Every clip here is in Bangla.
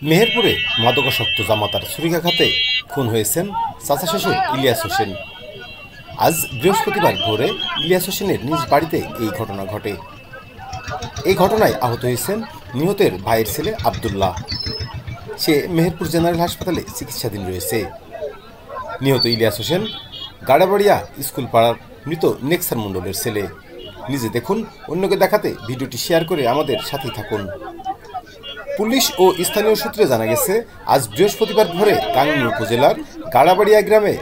মেহেরপুরে মাদকাসক্ত জামাতার ছুরিকাঘাতে খুন হয়েছেন চাচা শ্বশুর ইলিয়াস হোসেন। আজ বৃহস্পতিবার ভোরে ইলিয়াস হোসেনের নিজ বাড়িতে এই ঘটনা ঘটে। এই ঘটনায় আহত হয়েছেন নিহতের ভাইয়ের ছেলে আব্দুল্লাহ। সে মেহেরপুর জেনারেল হাসপাতালে চিকিৎসাধীন রয়েছে। নিহত ইলিয়াস হোসেন গাড়াবাড়িয়া স্কুল পাড়ার মৃত নেক্সার মণ্ডলের ছেলে। নিজে দেখুন, অন্যকে দেখাতে ভিডিওটি শেয়ার করে আমাদের সাথেই থাকুন। পুলিশ ও স্থানীয় সূত্রে জানা গেছে, আজ বৃহস্পতিবার ভোরে গাংনী উপজেলার গাড়াবাড়িয়া গ্রামে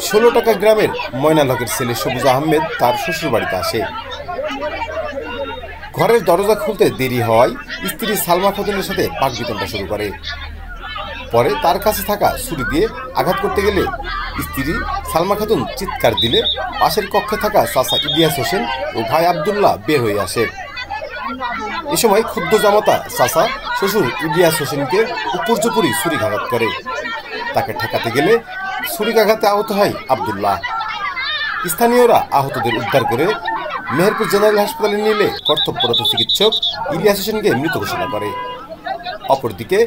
16 টাকা গ্রামের ময়নাল হকের ছেলে সবুজ আহমেদ তার শ্বশুর বাড়িতে আসে। ঘরের দরজা খুলতে দেরি হওয়ায় স্ত্রী সালমা খাতুনের সাথে বাকবিতণ্ডা শুরু করে। পরে তার কাছে থাকা ছুরি দিয়ে আঘাত করতে গেলে স্ত্রী সালমা খাতুন চিৎকার দিলে পাশের কক্ষে থাকা চাচা ইলিয়াস হোসেন ও ভাই আব্দুল্লাহ বের হয়ে আসে। এ সময় ক্ষুব্ধ জামাতা চাচা শ্বশুর ইলিয়াস হোসেনকে উপর্যুপরি ছুরিকাঘাত করে। তাকে ঠেকাতে গেলে ছুরিকাঘাতে আহত হয় আব্দুল্লাহ। স্থানীয়রা আহতদের উদ্ধার করে মেহেরপুর জেনারেল হাসপাতালে নিলে কর্তব্যরত চিকিৎসক ইলিয়াস হোসেনকে মৃত ঘোষণা করে। অপরদিকে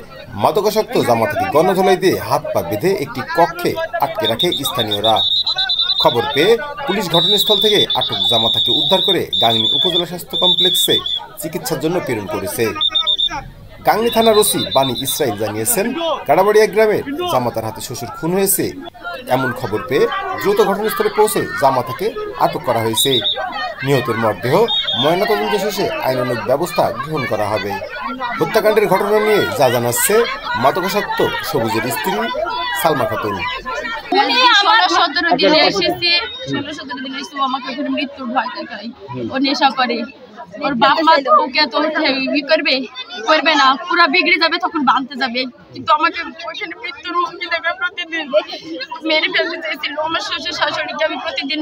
মাদকাসক্ত জামাতাকে গণধোলাই দিয়ে হাত পা বেঁধে একটি কক্ষে আটকে রাখে স্থানীয়রা। খবর পেয়ে পুলিশ ঘটনাস্থল থেকে আটক জামাতাকে উদ্ধার করে গাংনী উপজেলা স্বাস্থ্য কমপ্লেক্সে চিকিৎসার জন্য প্রেরণ করেছে। গাংনী থানার ওসি বানী ইসরাইল জানিয়েছেন, গাড়াবাড়িয়া গ্রামের জামাতার হাতে শ্বশুর খুন হয়েছে এমন খবর পেয়ে দ্রুত ঘটনাস্থলে পৌঁছে জামাতাকে আটক করা হয়েছে। নিহতের মরদেহ ময়নাতদন্ত শেষে আইনানুগ ব্যবস্থা গ্রহণ করা হবে। হত্যাকাণ্ডের ঘটনা নিয়ে যা জানাচ্ছে মাদকাসক্ত সবুজের স্ত্রী সালমা খাতুন। আমাকে মৃত্যুর ভয় দেখায়। ও নেশা করে, ওর বাপ মা ওকে তো করবে না, পুরা বিগড়ে যাবে, তখন বাঁধতে যাবে। কিন্তু আমাকে ওইখানে মৃত্যুর হুমকি দেবে, প্রতিদিন মেরে ফেলতে চাইছিল। আমার শ্বশুর শাশুড়িকে আমি প্রতিদিন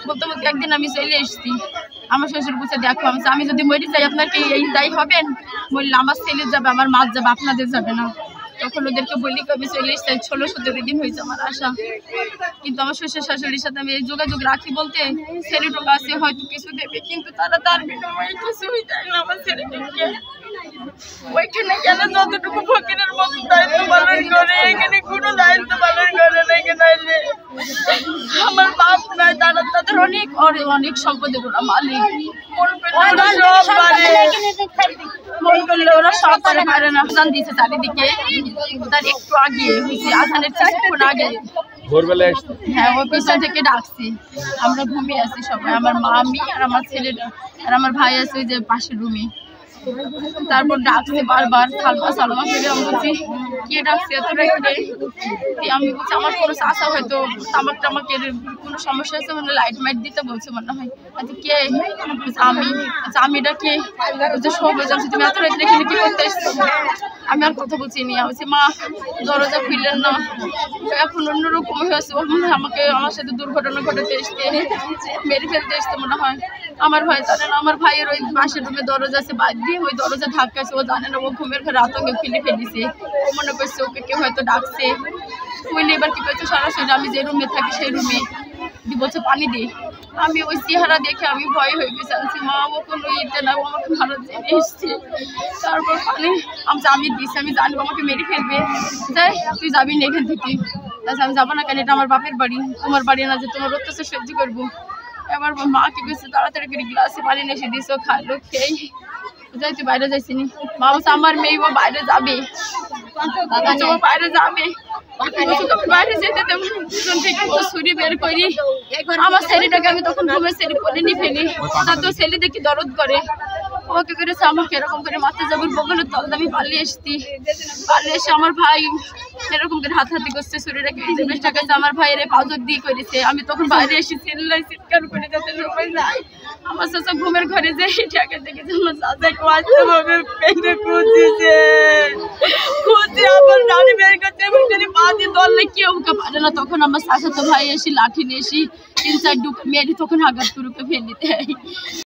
বলতে বলতে একদিন আমি চলে এসেছি। আমার শ্বশুর বলছে, দেখো আমি যদি মরে যাই আপনার কি এই দায়ী হবেন? বললে আমার ছেলে যাবে, আমার মা যাবে, আপনাদের যাবে না। তখন ওদেরকে বলি আমি চলে এসেছি। 16-17 দিন হয়েছে আমার আসা। কিন্তু আমার শ্বশুর শাশুড়ির সাথে আমি এই যোগাযোগ রাখি বলতে ছেলেটুকু আছে হয়তো কিছু দেবে, কিন্তু তারা তার বিনিময়ে কিছুই দেয় না আমার ছেলেটিকে। ওইখানে গেলে যতটুকু ফকিরের মতো দায়িত্ব পালন করে, এখানে কোনো দায়িত্ব পালন করে না। এখানে আমার বাপ নাই, তাদের অনেক সম্পদের ওরা মালিক। মন করলে ওরা সব পারে না। আজান দিয়েছে চারিদিকে, তার একটু আগে হয়েছে, আজানের কিছুক্ষণ আগে হ্যাঁ ওই পিছন থেকে ডাকছি। আমরা ঘুমিয়ে আছি সবাই, আমার মা, আমি আর আমার ছেলেটা আর আমার ভাই আছে ওই যে পাশের রুমে। তারপর ডাকছে বারবার, সালমা করে। আমি বলছি, কে ডাকছে এত রাত্রে? আমি বলছি আমার কোনো চাষা হয়তো তামাক টামাকের কোনো সমস্যা হয়েছে, মানে লাইট মাইট দিতে বলছে মনে হয়। আচ্ছা কে? আমি ডাকি সবুজ, তুমি এত রাত্রে এখানে কি করতে এসছো? আমি আর কথা বলছি নি। বলছি, মা দরজা খুললেন না, এখন অন্যরকম হয়েছে। আমাকে আমার সাথে দুর্ঘটনা ঘটাতে এসছে, মেরে ফেলতে এসছে মনে হয়। আমার ভাই জানে না, আমার ভাইয়ের ওই পাশের রুমে দরজা আছে, বাদ দিয়ে ওই দরজা ধাক্কাছে। ও জানে না, ও ঘুমের ঘরে আতঙ্কে ফেলেছে। ও মনে করছে ওকে কেউ হয়তো ডাকছে। বললে এবার কি করছে, সরাসরি আমি যে রুমে থাকি সেই রুমে বলছে পানি দিই। আমি ওই চেহারা দেখে আমি ভয় হয়ে গেছি। আনছি মা, ও কোনো ইতে না, ও আমাকে ভালো জেনে এসছে। তারপর পানি আমি দিচ্ছি, আমি জানবো আমাকে মেরে ফেলবে। যাই, তুই যাবি না এখান থেকে। আচ্ছা আমি যাবো না কেন, এটা আমার বাপের বাড়ি, তোমার বাড়ি না যে তোমার অত্যাচার সহ্য করবো। এবার মা কি করছে, তাড়াতাড়ি করে গ্লাসে পানি এসে দিয়েছে, খাইলো। খেয়ে যাই, তুই বাইরে যাইছি নি। মা বলছে আমার মেয়ে ও বাইরে যাবে, বাইরে যাবে। বাইরে যেতে দেবো, পিছন থেকে ও ছুরি বের করি। আমার ছেলেটাকে আমি তখন ঘুমের ছেলে বলে নিয়ে ফেলি। তো ছেলে দেখি দরদ করে, ওকে করেছে আমাকে এরকম করে মাথা যাবুর বগলের তল আমি পালিয়ে এসছি। পালিয়ে এসে আমার ভাই এরকম করে হাতাহাতি করছে, ছুরিটাকে চেষ্টা করছে। আমার ভাইয়ের পাথর দিয়ে করেছে। আমি তখন বাইরে এসে চিৎকার করে যাতে সবাই যায়। আমার চাচা ঘুমের ঘরে যে এটাকে দেখেছে, আমার চাচাকে বাস্তবভাবে পেটে খুঁজছে, আমার নানি বের করছে, পা দিয়ে দলে কেউ ওকে পারে না। তখন আমার চাচা তো ভাই এসে লাঠি নিয়ে এসে 3-4 ডুকে মেরে তখন আঘাত করে ফেলে দেয়।